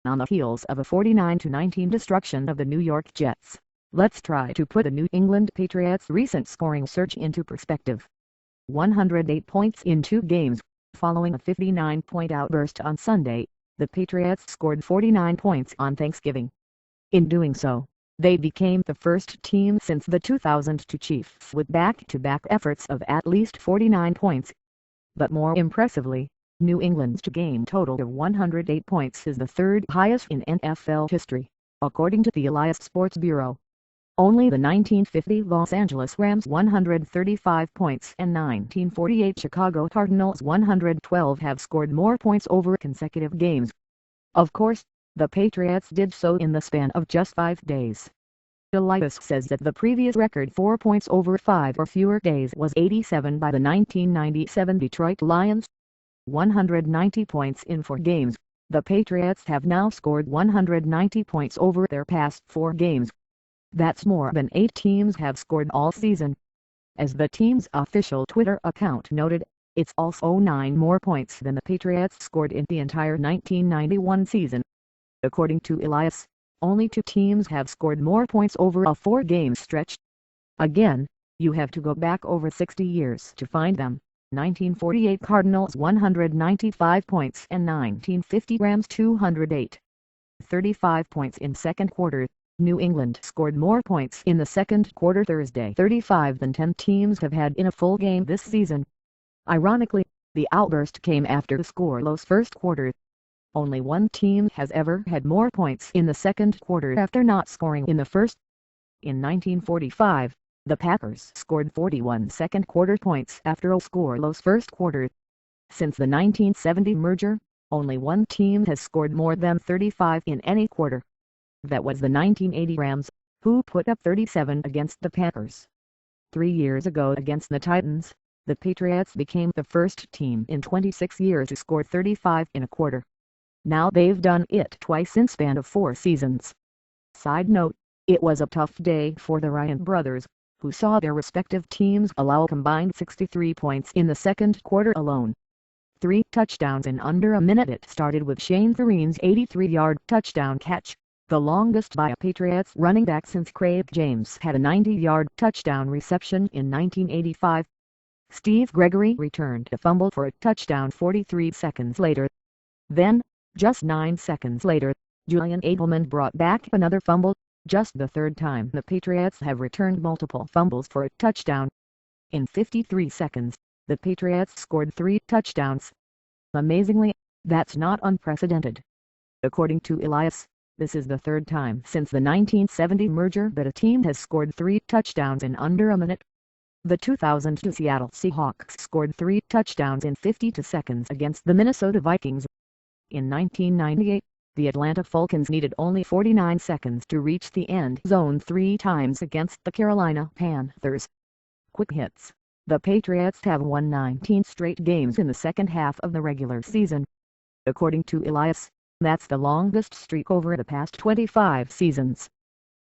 On the heels of a 49-19 destruction of the New York Jets, let's try to put the New England Patriots' recent scoring surge into perspective. 108 points in 2 games. Following a 59-point outburst on Sunday, the Patriots scored 49 points on Thanksgiving. In doing so, they became the first team since the 2002 Chiefs with back-to-back efforts of at least 49 points. But more impressively, New England's two-game total of 108 points is the third highest in NFL history, according to the Elias Sports Bureau. Only the 1950 Los Angeles Rams 135 points and 1948 Chicago Cardinals 112 have scored more points over consecutive games. Of course, the Patriots did so in the span of just 5 days. Elias says that the previous record 4 points over 5 or fewer days was 87 by the 1997 Detroit Lions. 190 points in 4 games, the Patriots have now scored 190 points over their past 4 games. That's more than 8 teams have scored all season. As the team's official Twitter account noted, it's also 9 more points than the Patriots scored in the entire 1991 season. According to Elias, only 2 teams have scored more points over a 4-game stretch. Again, you have to go back over 60 years to find them. 1948 Cardinals 195 points and 1950 Rams 208. 35 points in second quarter. New England scored more points in the second quarter Thursday 35 than 10 teams have had in a full game this season. Ironically, the outburst came after the scoreless first quarter. Only one team has ever had more points in the second quarter after not scoring in the first. In 1945, the Packers scored 41 second quarter points after a scoreless first quarter. Since the 1970 merger, only one team has scored more than 35 in any quarter. That was the 1980 Rams, who put up 37 against the Packers. 3 years ago against the Titans, the Patriots became the first team in 26 years to score 35 in a quarter. Now they've done it twice in span of 4 seasons. Side note, it was a tough day for the Ryan brothers, who saw their respective teams allow a combined 63 points in the second quarter alone. 3 touchdowns in under a minute. It started with Shane Vereen's 83-yard touchdown catch, the longest by a Patriots running back since Craig James had a 90-yard touchdown reception in 1985. Steve Gregory returned a fumble for a touchdown 43 seconds later. Then, just 9 seconds later, Julian Edelman brought back another fumble, just the third time the Patriots have returned multiple fumbles for a touchdown. In 53 seconds, the Patriots scored 3 touchdowns. Amazingly, that's not unprecedented. According to Elias, this is the third time since the 1970 merger that a team has scored 3 touchdowns in under a minute. The 2002 Seattle Seahawks scored 3 touchdowns in 52 seconds against the Minnesota Vikings. In 1998, the Atlanta Falcons needed only 49 seconds to reach the end zone 3 times against the Carolina Panthers. Quick hits: the Patriots have won 19 straight games in the second half of the regular season. According to Elias, that's the longest streak over the past 25 seasons.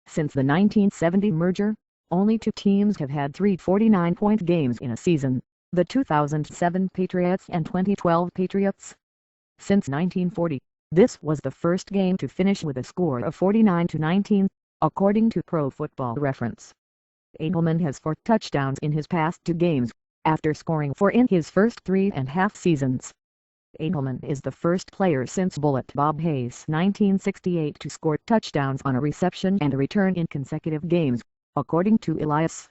Since the 1970 merger, only 2 teams have had 3 49-point games in a season, the 2007 Patriots and 2012 Patriots. Since 1940, this was the first game to finish with a score of 49-19, according to Pro Football Reference. Edelman has 4 touchdowns in his past 2 games, after scoring 4 in his first 3.5 seasons. Edelman is the first player since Bullet Bob Hayes' 1968 to score touchdowns on a reception and a return in consecutive games, according to Elias.